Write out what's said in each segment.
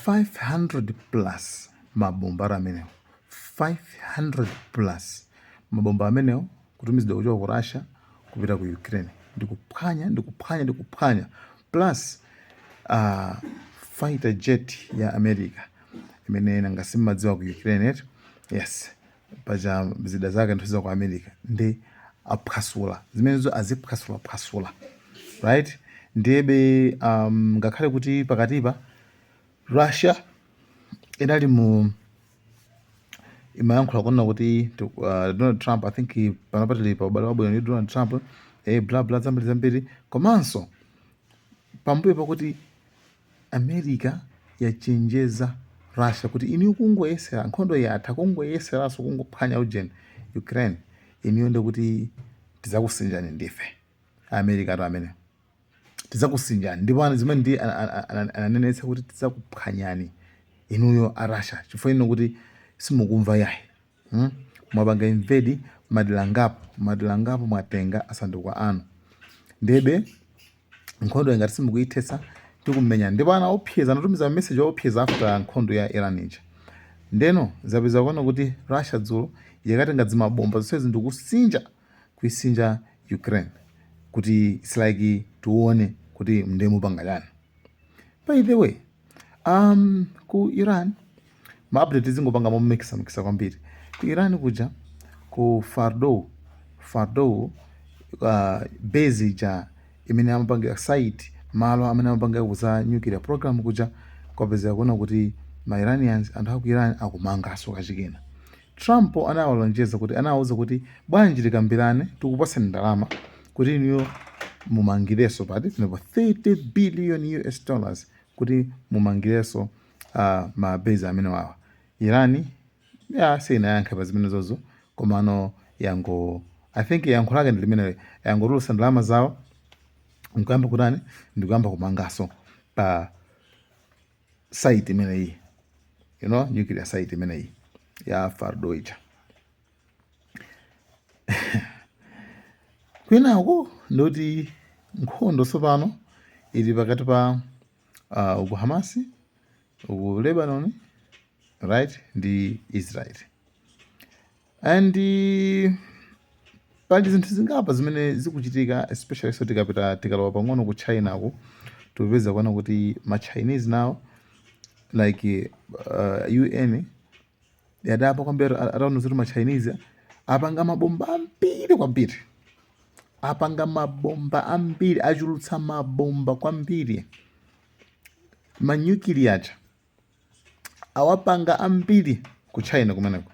500 plus mabomba amenewo 500 plus mabomba amenewo kutumizidwa kuchoka ku Russia kupita ku Ukraine ndikuphwanya plus fighter jet ya America imene nanga simmadziwa ku Ukraine yetu yes paja zida zake nthuza ku America ndi aphwasula zimenezo aziphwasula right ndiyebe ngakhale kuti pakatipa Russia inali mu imayankhula kunena kuti Donald Trump I think panapatili pa ubale wabwino ndi Donald Trump bla bla zambiri komanso pambuyo pakuti America yachenjeza Russia kuti iniyo kungoyesera nkhondo yatha kungoyeseranso kungophwanya ujeni Ukraine iniyo ndikuti tizakusinjani ndife America to amene tizakusinjani ndipo ana zimene ndi ananenetsa kuti tizakuphwanyani inuyo a Russia chifukwa ino kuti simukumva yayi mwapanga invade madilangapo mwatenga asanduku anu ndebe nkhondo ingati simukuyithetsa tikumenya ndipo ana opseza anatumiza message opseza after nkhondo ya Iran ija ndeno zapeza kuona kuti Russia dzulo yakatenga zimabomba zonse ndikusinja kuisinja Ukraine kuti it's like tuone kuti mndemu panganyana. By the way ku Iran ma-update zingopanga momikisa kwambiri ku Iran kuja ku Fordow base ja imene amapanga site malo amene amapanga kuza nuclear program kuja kwapeza kuona kuti ma Iranians anthu aku Iran akumangaso kachikena. Trump anawalonjeza kuti anawuza kuti bwanji tikambirane tikupasani ndalama kuti niyo mumangireso pati tinepo $30 billion kuti mumangireso ma base amene wawa. Irani sina yankha pa zimene zozo komano yango I think yankho lake ndi limene yangotulusa ndalama zawo nkuyamba kutani ndikuyamba kumangaso pa site imene iyi nuclear site imene iyi ya Fordow ija. Kwinako ndoti nkhondo tsopano ili pakati pa uku Hamasi uku Lebanon right ndi Israel and pali zinthu zingapa zimene zikuchitika especially so tikalowa pang'ono ku China ku tupeza kuona kuti ma Chinese now like UN yadapa kwambiri around zoti ma Chinese apanga mabomba ambiri achulutsa mabomba kwambiri ma nuclear awapanga ambiri ku China kumeneko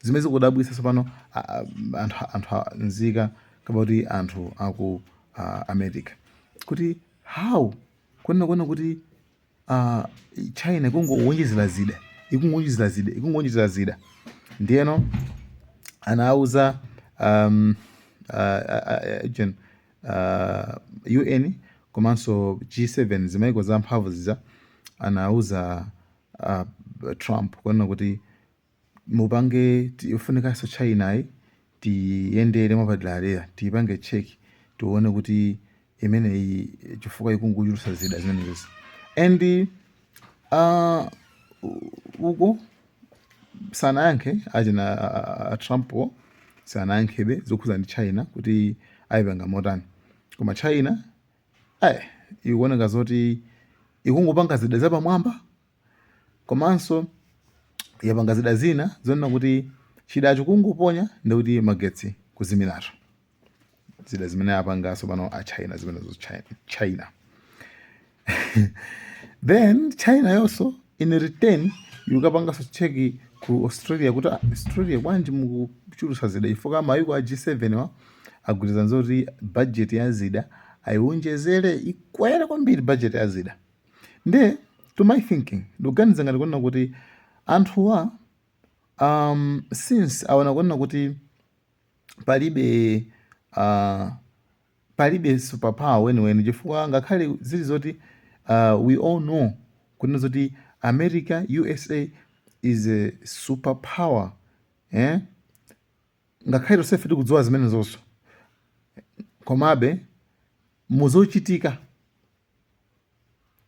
zimene zikudabwisa tsopano anthu nzika kabauti anthu aku America kuti how kuona kuti China ikungonjezera zida ndiyeno anauza UN komanso G7 zimaiko za mphamvu ziza anauza Trump kuona kuti mupange tifunikaso China tiyendere mwapadera tipange check tuone kuti imene chifukwa ikungochulutsa zida zimenezo and uko sanayankhe achina Trump sanayankhebe zokhuza ndi China kuti ayipanga motani koma China ikuoneka zoti ikungopanga zida zapamwamba komanso yapanga zida zina zonena kuti chidacho kungoponya ndikuti magetsi kuzimirato zida zimene apangaso pano a China zimenezo China then China yonso in return yukapangaso cheki ku Australia kuti Australia bwanji mukuchulutsa zida ifoka mayiko a G7 wa agwirizana zoti budget ya zida ayiwonjezere ikwere kwambiri budget ya zida nde to my thinking ndikuganiza ngati kuona kuti anthuwa since awana kuona kuti palibe superpower weniweni chifukwa ngakhale zili zoti we all know kunena zoti America USA is a superpower ngakhale tosefe tikudziwa zimene zonso komabe muzochitika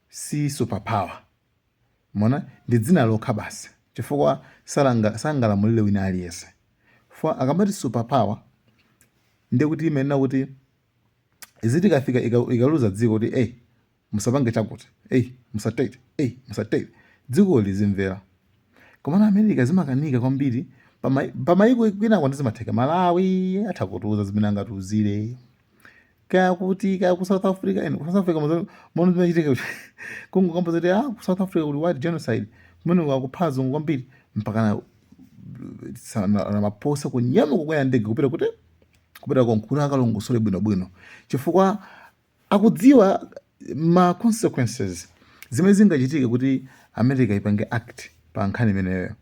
si superpower mona ndi dzina lokha basi chifukwa sangalamulire wina aliyense. For akamati superpower ndiye kuti imenena kuti izitikafika ikaluza dziko kuti musapange chakuti musatete dziko lizimvera. Komana America zimakanika kwambiri pamayiko kwina kwandi zimatheka Malawi atha kutiuza zimene angatiuzire kaya ku South Africa mono zimachitika Congo kamba zoti ku South Africa kuli white genocide kumene wakupha zungu kwambiri mpaka na maposa kunyama kukwera ndege kupita konkhula akalongosole bwinobwino chifukwa akudziwa ma consequences zimene zingachitika kuti America ipange act pa nkhani imeneyo.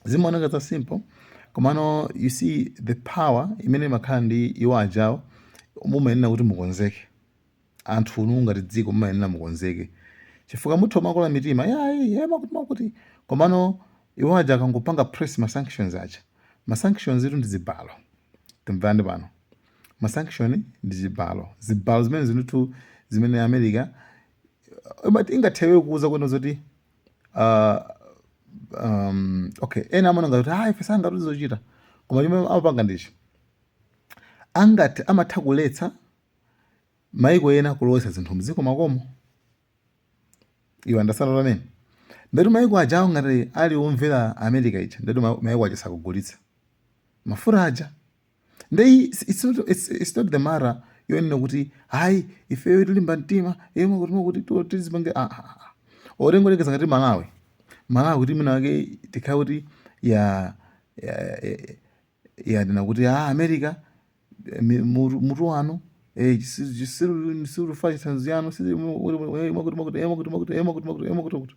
Zimaoneka za simple komano you see the power imene makhala ndi iwo ajawo mumayenera kuti mukonzeke anthu ngati dziko mumayenera mukonzeke chifukwa mutha makola mitima makuti komano iwo aja akangopanga press ma sanctions aja ma sanctions itu ndi zibalo timvande pano ma sanction ndi zibalo zimene zinitu zimene America ingathewe kuuza kwena zoti okay ena amana ngati ife sangatizochita koma chimene amapanga ndichi angati amatha kuletsa maiko ena kulowetsa zinthu mdziko makomo. You understand what I mean? Ndetu maiko ajawo ngati ali omvera America icha ndetu maiko aja sakugulitsa mafuta aja ndei it's not the mara yonena kuti hayi ifeyo tilimba mtima kuti tizipange orengolekeza ngati Malawi kuti mwina wake tikhala kuti dina kuti America mutu wanu chisirufa chitsanzo yanu kuti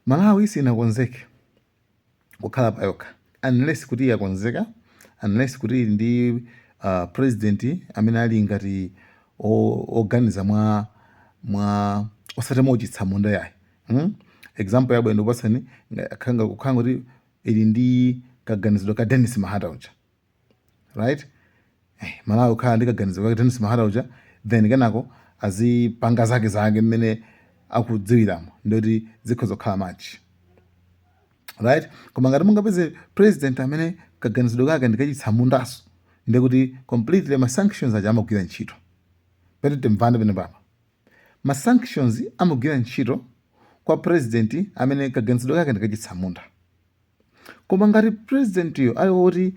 Malawi sinakonzeke kukhala payokha unless kuti yakonzeka unless kuti ndi president amene ali ngati oganiza mwa osati mochitsa munda yayi. Example yabwe ndopasani kukhanga kuti ili ndi kaganizidwe ka Dennis Mahata uja right. Malawi kukhala ndi kaganizidwe ka Dennis Mahata uja then kenako azipanga zake mmene akudziwiramo ndoti zikhoza kukhala machi right. Koma ngati mungapeze president amene kaganizidwe kake ndikachitsa mundaso ndiye kuti completely ma sanctions aja amagwira ntchito pete timvande pene papa ma sanctions amagwira ntchito kwa president amene kaganizidwe kake ndikachitsa munda. Koma ngati president yo ali woti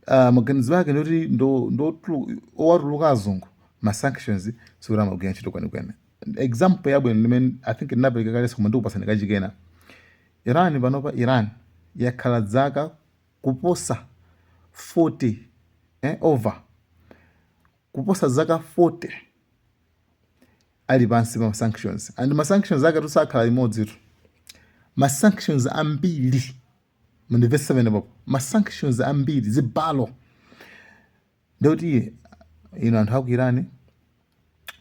maganizo yake ndoti owatuluka azungu ma sanctions sikuti amagwira ntchito kwenikweni. Example yabwe ndimene I think ndinapeleka kale koma ndikupasani kachikena Iran panopa Iran yakhala zaka kuposa 40 over kuposa zaka 40 ali pansi pa sanctions and ma sanctions ake tusakhala imodzi tu ma sanctions ambiri mundivese pene popo ma sanctions ambiri zibalo ndoti anthu aku Iran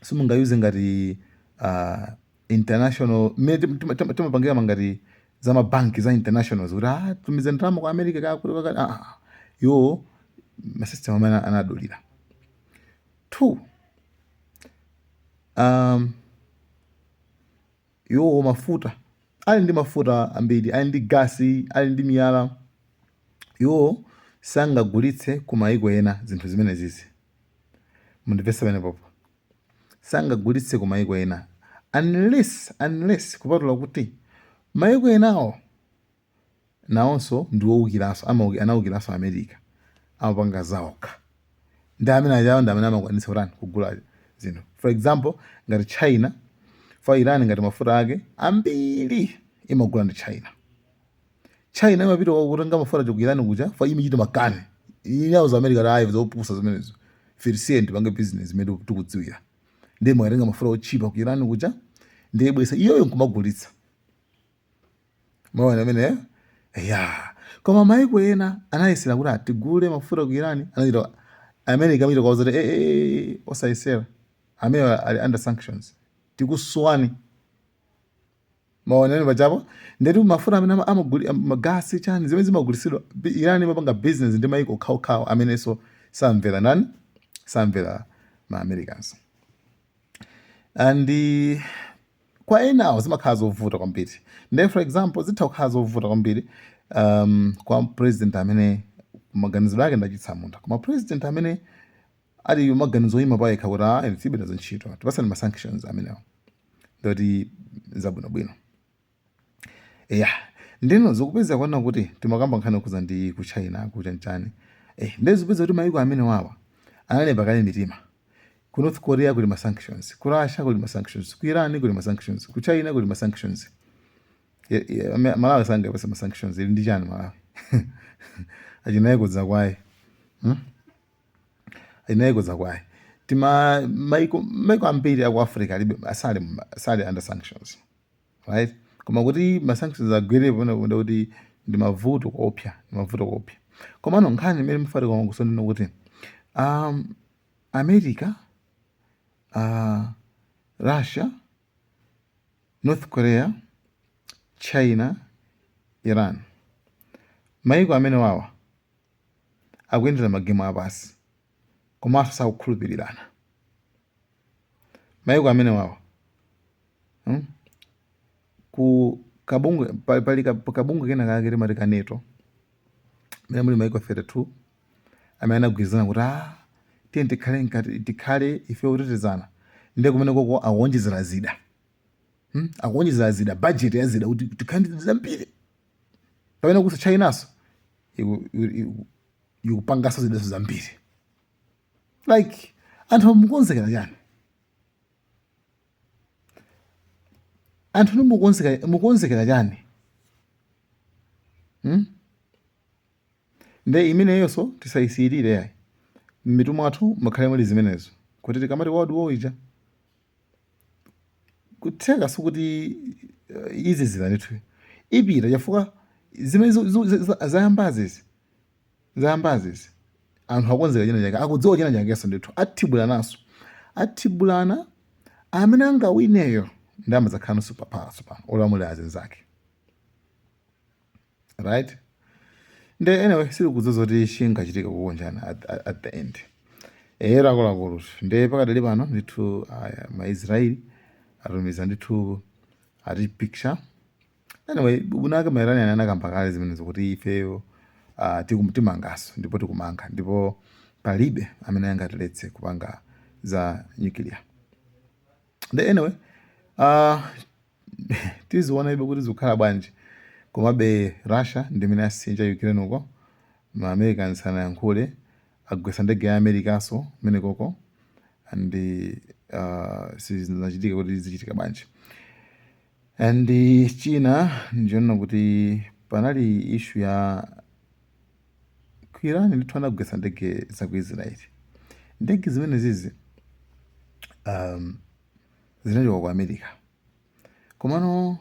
simungayuze ngati international timapangira ngati za mabanki za internationals kuti tumize ndalama kwa America kakuli yo masystem amene anadulira. 2 yo mafuta ali ndi mafuta ambiri ali ndi gasi ali ndi miyala yo sangagulitse ku maiko ena zinthu zimene zizi mundivese pene popo sangagulitse ku maiko ena unless kupatula kuti maiko enawo nawonso ndi owukiranso anawukiranso America amapanga zawokha ndi amene ajawo ndi amene amakwanitsa kuti kugula zinthu. For example ngati China for Iran ngati mafuta ake ambiri imagula ndi China imapita kutenga mafuta ku Iran kuja for imichita makani inauza America live zopusa zimenezo firisiye ndipange business imene tikudziwira ndi mwatenga mafuta ochipa ku Iran kuja ndi ibwesa iyoyo nkumagulitsa mawana amene koma maiko ena anayesera kuti atigule mafuta ku Iran anachita America amachita kwa zoti osayesera amene ali under sanctions tikuswani maonani pachapo ndetu mafuta amene magasi chani zimene zimagulisidwa Iran imapanga business ndi maiko okhaokhawo amenenso samvera ma Americans. And kwa enawo zimakhala zovuta kwambiri. Nde for example zitha kukhala zovuta kwambiri kwa president amene maganizo ake ndachitsamunda, koma president amene ali maganizo oyima pa yekha kuti ine tibe nazo ntchito tipasani ma sanctions amenewo ndoti zabwinobwino. Ndino zikupeza kuona kuti timakamba nkhani kuza ndi ku China kuchanchani ndezipeza kuti mayiko amene wawa analemba kale mitima. Ku North Korea kuli ma sanctions, ku Russia kuli ma sanctions, ku Iran kuli ma sanctions, ku China kuli ma sanctions. Malawi sanga pesa ma sanctions ili ndi chani Malawi achinaye kudza kwaye achinaye kudza kwaye tima maiko ambiri aku Africa asali under sanctions, right? Koma kuti ma sanctions agwere pona kuti ndi mavuto kopya, koma nkhani imene mfari kwa kusonena kuti America, Russia, North Korea, China, Iran, mayiko amene wawa akuyendera magemu apasi komanso sakukhulupirirana. Mayiko amene wawa ku kabungwe pali kabungwe kena kake limati ka NATO mene muli mayiko 32 amene anagwirizana kuti tiye tikhale ife otetezana. Ndiye kumene koko akuwonjezera zida akuwonjezera zida budget ya zida kuti tikhale ndi zambiri pamene kusa Chinaso ikupangaso zidaso zambiri. Like anthu mukonzekera chani? Anthu mukonzekera chani? Nde imeneyonso tisayisiyirire yayi m'mitu mwathu mukhale muli zimenezo kuti tikamati world war ija kutheka sukuti izi zidanitu ipita chifukwa zimene zayambazizi anthu akonzeka china chake akudziwa china chakenso ndithu athibulana amene angawineyo ndi amadzakhala superpower pano olamulira azinzake, right? Nde anyway sili kudziwa kuti chingachitika kukonjana at the end lakolakolo. Nde pakadali pano ndithu maisraeli atumiza ndithu ati picture. Anyway bunake mairani anakamba kale zimenezo kuti ifeyo timangaso ndipo tikumanga ndipo palibe amene angatiletse kupanga za nuclear. Nde anyway tiziona ibe kuti zikukhala bwanji, komabe Russia ndi imene asinja Ukraine uko ma Americans anayankhule agwesa ndege ya Americaso mene koko ndi sizinachitika kuti zichitika bwanji. And China ndiona kuti panali issue ya ku Iran ndithu anagwesa ndege za ku Israeli. Ndege zimene zizi zinachoka ku America, komano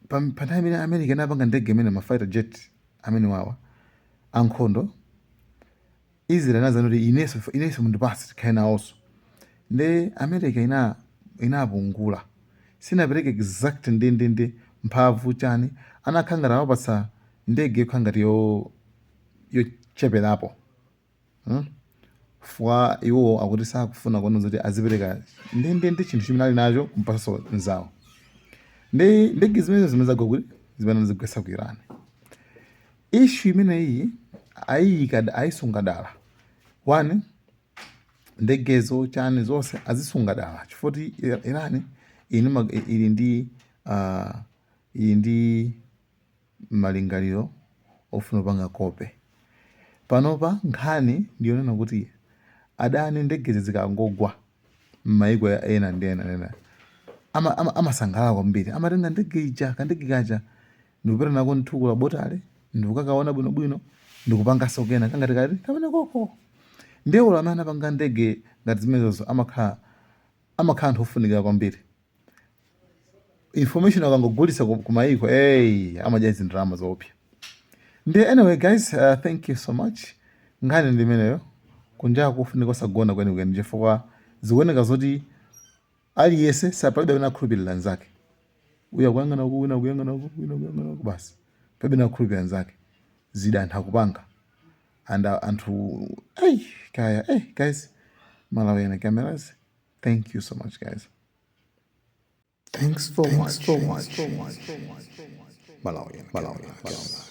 panthawi imene America inapanga ndege imene ma fighter jet amene wawa ankhondo, Israel anazana kuti inenso mundipase tikhale nawonso. Nde America inapungula sinapereke exact ndendende mphamvu chani, anakhala ngati amapatsa ndege yokhala ngati yocheperapo fwa iwo akuti sakufuna kuona kuti azipereka ndendende chinthu chimene ali nacho kumpasanso nzawo. Nde ndege zimene zimezagwa kuti zimene zigwesa ku Iran. Issue imene iyi ayisunga dala. One, ndegezo chani zonse azisunga dala chifukwa Iran ili ndi malingaliro ofuna kupanga kope. Panopa nkhani ndiyonena kuti adani ndegezi zikangogwa m'mayiko ena ndi ena amasangalala kwambiri, amatenga ndege ija kandege kaja ndikupita nako nthukula botale ndikukakaona bwinobwino ndikupangaso kena kangati kati kapena koko. Ndiwo amene anapanga ndege ngati zimenezo amakhala anthu ofunikira kwambiri. Information akangogulitsa ku mayiko amadya zindalama zopya. Nde anyway guys, thank you so much. Nkhani ndi imeneyo kunja kufunika osagona kwenikweni chifukwa zikuoneka zoti aliyense sapalibe amene akhulupirira anzake. Uya kuyang'ana uku wina kuyang'ana uku basi palibe amene akhulupirira anzake. Zida anthu akupanga and anthu kaya guys, Malawi cameras, thank you so much guys. Thanks for watching. Malawian Camera.